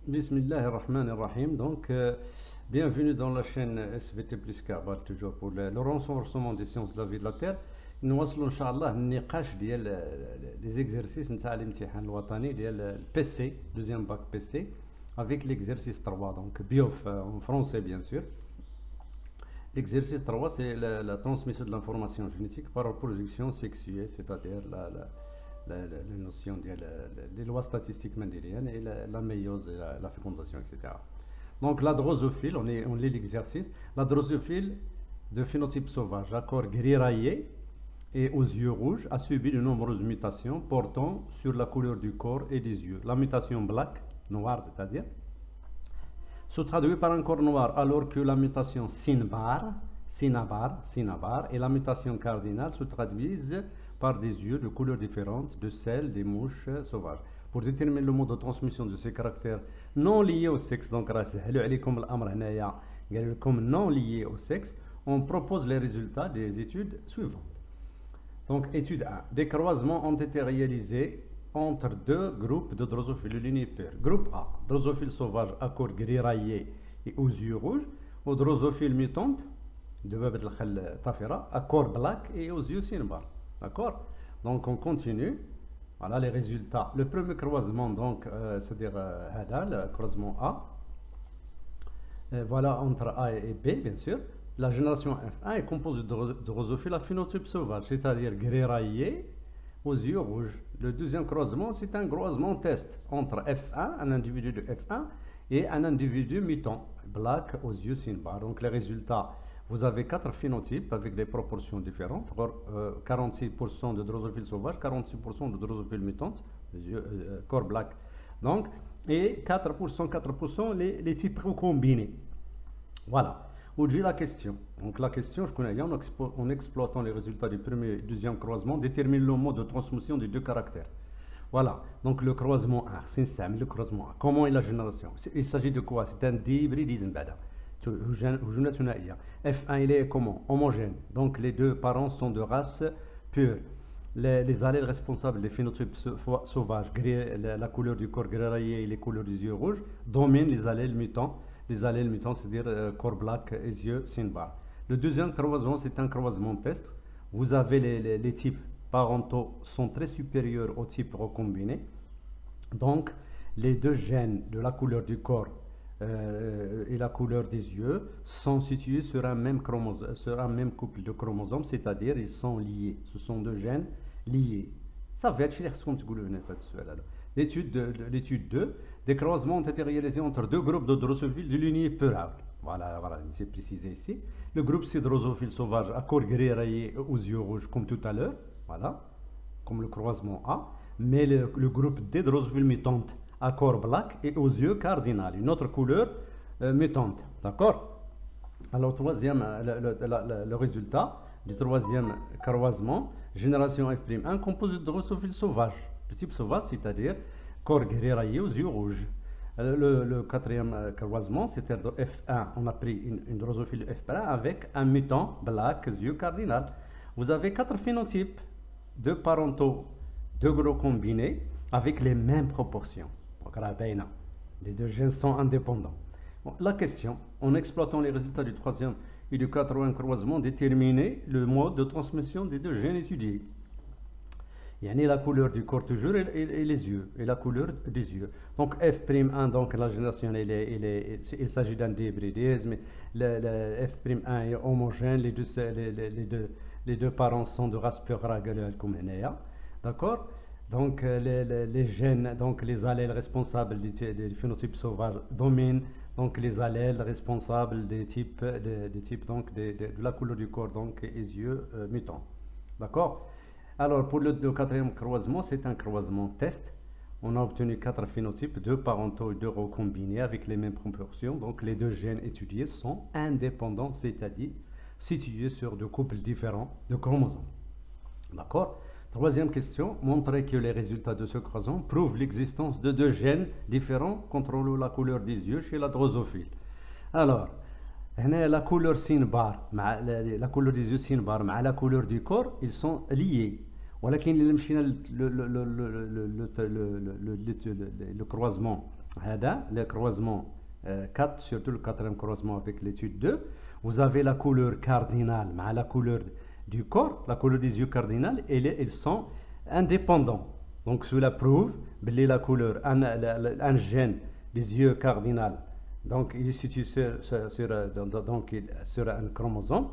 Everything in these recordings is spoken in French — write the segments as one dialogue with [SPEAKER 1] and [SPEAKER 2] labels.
[SPEAKER 1] Bismillahirrahmanirrahim. Donc, bienvenue dans la chaîne SVT plus Kaaba, toujours pour le renforcement des sciences de la vie de la Terre. Nous allons, Inch'Allah, النقاش ديال les exercices نتاع الامتحان الوطني ديال PC, deuxième bac PC, avec l'exercice 3, donc BIOF en français bien sûr. L'exercice 3, c'est la transmission de l'information génétique par reproduction sexuée, c'est-à-dire la notion des lois statistiques mendéliennes et la méiose, et la fécondation, etc. Donc la drosophile, on lit l'exercice. La drosophile de phénotype sauvage, à corps gris rayé et aux yeux rouges, a subi de nombreuses mutations portant sur la couleur du corps et des yeux. La mutation black, noir c'est-à-dire, se traduit par un corps noir, alors que la mutation cinnabar et la mutation cardinale se traduisent par des yeux de couleurs différentes de celles des mouches sauvages. Pour déterminer le mode de transmission de ces caractères non liés au sexe, donc comme non liés au sexe, on propose les résultats des études suivantes. Donc, étude 1. Des croisements ont été réalisés entre deux groupes de drosophiles lunipères. Groupe A, drosophile sauvage à corps gris rayé et aux yeux rouges, ou drosophile mutante, de Tafira, à corps black et aux yeux cinnabar. D'accord? Donc, on continue. Voilà les résultats. Le premier croisement, donc, c'est-à-dire le croisement A. Voilà entre A et B, bien sûr. La génération F1 est composée de drosophiles à phénotype sauvage, c'est-à-dire gris rayé aux yeux rouges. Le deuxième croisement, c'est un croisement test entre F1, un individu de F1, et un individu mutant, black aux yeux cinnabar. Donc les résultats, vous avez 4 phénotypes avec des proportions différentes. 46% de drosophiles sauvages, 46% de drosophiles mutantes, corps black. Donc, et 4% les types recombinés. Voilà. Où j'ai la question. Donc la question, je connais bien, en exploitant les résultats du premier et deuxième croisement, détermine le mode de transmission des deux caractères. Voilà. Donc le croisement 1, c'est le croisement 1. Comment est la génération? Il s'agit de quoi? C'est un dihybridisme. F1 il est comment? Homogène. Donc les deux parents sont de race pure. Les allèles responsables des phénotypes sauvages, la couleur du corps gris rayé et les couleurs des yeux rouges, dominent les allèles mutants. Les allèles mutants, c'est-à-dire corps black et yeux cinnabar. Le deuxième croisement, c'est un croisement test. Vous avez les types parentaux sont très supérieurs aux types recombinés. Donc, les deux gènes de la couleur du corps et la couleur des yeux sont situés sur un même couple de chromosomes, c'est-à-dire ils sont liés. Ce sont deux gènes liés. Ça va être l'étude 2. Des croisements ont été réalisés entre deux groupes de drosophiles de l'unipérable. Voilà, c'est précisé ici. Le groupe C drosophile sauvage à corps gris rayé aux yeux rouges, comme tout à l'heure. Voilà, comme le croisement A. Mais le groupe D drosophile mutante à corps black et aux yeux cardinal, une autre couleur mutante. D'accord? Alors, le résultat du troisième croisement, génération F'1, composé de drosophiles sauvages. Le type sauvage, c'est-à-dire corps gris rayé aux yeux rouges. Le quatrième croisement, c'était F1. On a pris une drosophile F1 avec un mutant black, yeux cardinal. Vous avez 4 phénotypes, deux parentaux, deux gros combinés, avec les mêmes proportions. Les deux gènes sont indépendants. Bon, la question, en exploitant les résultats du troisième et du quatrième croisement, déterminer le mode de transmission des deux gènes étudiés. Il y a la couleur du corps toujours et les yeux, et la couleur des yeux. Donc F'1, donc la génération, il s'agit d'un dihybridisme, le F'1 est homogène, les deux parents sont de race pure comme d'accord? Donc les gènes, donc les allèles responsables des phénotypes sauvages dominent donc les allèles responsables des types donc de la couleur du corps donc et les yeux mutants. D'accord? Alors pour le quatrième croisement, c'est un croisement test. On a obtenu 4 phénotypes, 2 parentaux et 2 recombinés avec les mêmes proportions. Donc les deux gènes étudiés sont indépendants, c'est-à-dire situés sur deux couples différents de chromosomes. D'accord? Troisième question, montrer que les résultats de ce croisement prouvent l'existence de deux gènes différents contrôlant la couleur des yeux chez la drosophile. Alors, la couleur cinnabar, la couleur des yeux cinnabar, la couleur du corps, ils sont liés. ولكن اللي مشينا le croisement Le croisement 4, surtout le quatrième croisement avec l'étude 2, vous avez la couleur cardinale, la couleur du corps, la couleur des yeux cardinales, et ils sont indépendants. Donc cela prouve que la couleur, un gène des yeux cardinales, donc il est situé sur un chromosome,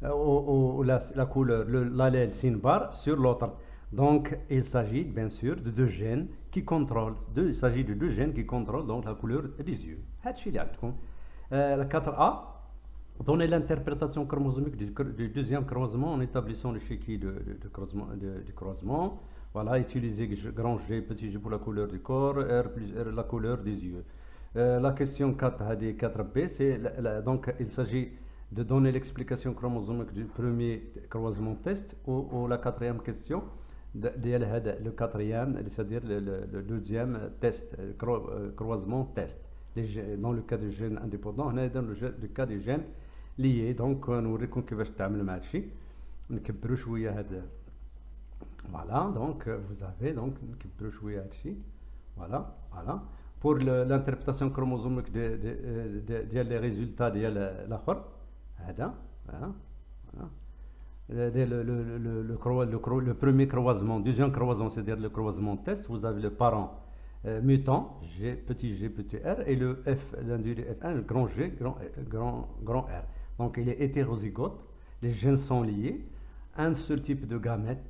[SPEAKER 1] ou la couleur, l'allèle SINBAR sur l'autre. Donc il s'agit bien sûr de deux gènes qui contrôlent, il s'agit de deux gènes qui contrôlent donc la couleur des yeux. La 4A, donner l'interprétation chromosomique du deuxième croisement en établissant l'échiquier du croisement. Voilà, utiliser grand G, petit g pour la couleur du corps, R plus R la couleur des yeux. La question 4B, donc il s'agit de donner l'explication chromosomique du premier croisement test ou la quatrième question, le quatrième, c'est-à-dire le deuxième test, croisement test. Dans le cas des gènes indépendants, dans le cas des gènes liés. Donc نوريكم كيفاش تعمل مع هادشي نكبروا شويه هذا. Voilà, donc vous avez donc نكبروا شويه هادشي. Voilà. Pour l'interprétation chromosomique des résultats ديال الاخر هذا le premier croisement, deuxième croisement, c'est-à-dire le croisement test, vous avez le parent mutant, petit g, petit r, et le F, l'individu F1, le grand G, grand R. Donc il est hétérozygote, les gènes sont liés, un seul type de gamète,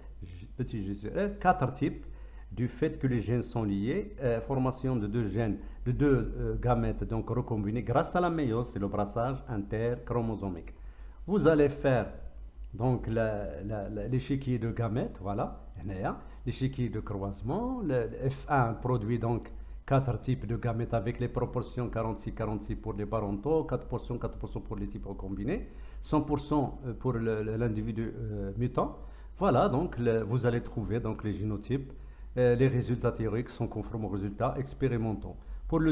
[SPEAKER 1] petit g sur R, quatre types, du fait que les gènes sont liés, formation de deux gènes, de deux gamètes donc recombinés grâce à la méiose, c'est le brassage interchromosomique. Vous allez faire donc l'échiquier de gamètes, voilà, l'échiquier de croisement, le F1 produit donc 4 types de gamètes avec les proportions 46-46 pour les parentaux, 4% pour les types recombinés, 100% pour l'individu mutant. Voilà, donc vous allez trouver donc les génotypes, les résultats théoriques sont conformes aux résultats expérimentaux. Pour le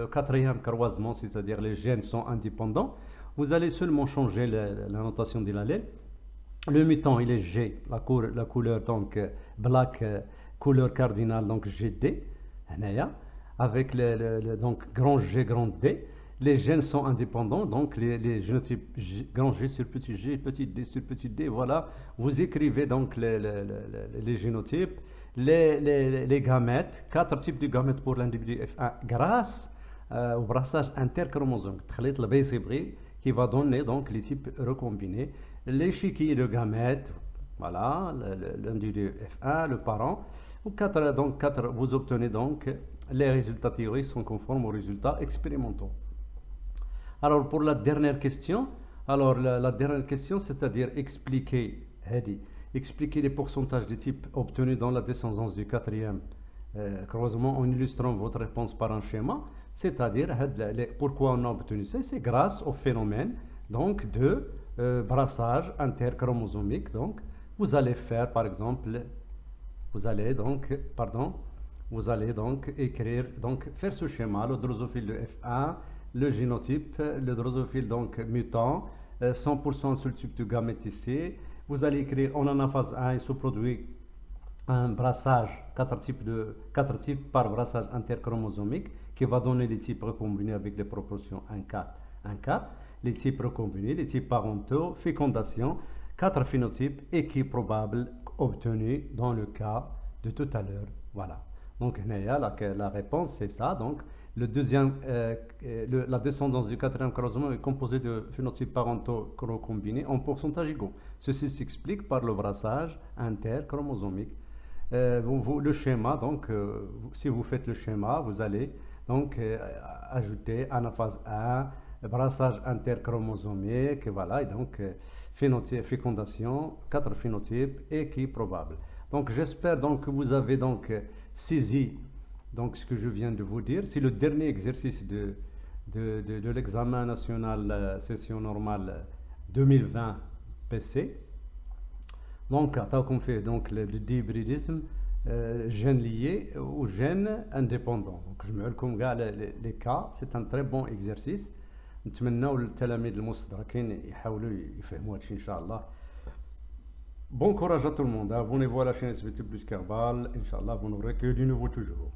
[SPEAKER 1] quatrième croisement, c'est-à-dire les gènes sont indépendants, vous allez seulement changer la notation de l'allèle. Le mutant, il est G, la couleur donc black, couleur cardinale, donc GD, avec donc grand G, grand D. Les gènes sont indépendants, donc les génotypes grand G sur petit g, petit d sur petit d, voilà. Vous écrivez donc les génotypes, les gamètes, 4 types de gamètes pour l'individu F1 grâce au brassage interchromosomique, qui va donner donc les types recombinés, l'échiquier de gamètes, voilà, l'individu F1, le parent, vous obtenez donc les résultats théoriques sont conformes aux résultats expérimentaux. Alors pour la dernière question, la dernière question, c'est-à-dire expliquer les pourcentages de types obtenus dans la descendance du quatrième croisement en illustrant votre réponse par un schéma. C'est-à-dire, pourquoi on a obtenu ça? C'est grâce au phénomène donc, de brassage interchromosomique. Donc, vous allez faire, par exemple, vous allez donc écrire, faire ce schéma, le drosophile de F1, le génotype, le drosophile donc mutant, 100% sur le type de gamète ici. Vous allez écrire en anaphase 1, il se produit un brassage, 4 types par brassage interchromosomique, qui va donner les types recombinés avec les proportions 1-4, les types recombinés, les types parentaux, fécondation, 4 phénotypes équiprobables obtenus dans le cas de tout à l'heure. Voilà. Donc, la réponse, c'est ça. Donc, la descendance du quatrième croisement est composée de phénotypes parentaux recombinés en pourcentage égaux. Ceci s'explique par le brassage interchromosomique. Le schéma, donc, si vous faites le schéma, vous allez donc ajouter anaphase 1, brassage interchromosomique, voilà, et donc fécondation, 4 phénotypes équiprobables. Donc j'espère donc que vous avez donc saisi donc ce que je viens de vous dire. C'est le dernier exercice de l'examen national session normale 2020 PC. Donc, on fait donc le dihybridisme gènes liés aux gènes indépendants. Donc, je me rappelle les cas, c'est un très bon exercice. نتمنوا للتلاميذ المستدركين يحاولوا يفهموا هادشي ان شاء الله. Bon courage à tout le monde. Abonnez-vous à la chaîne SVT Plus Kerbal. Inch'Allah, vous n'aurez que du nouveau toujours.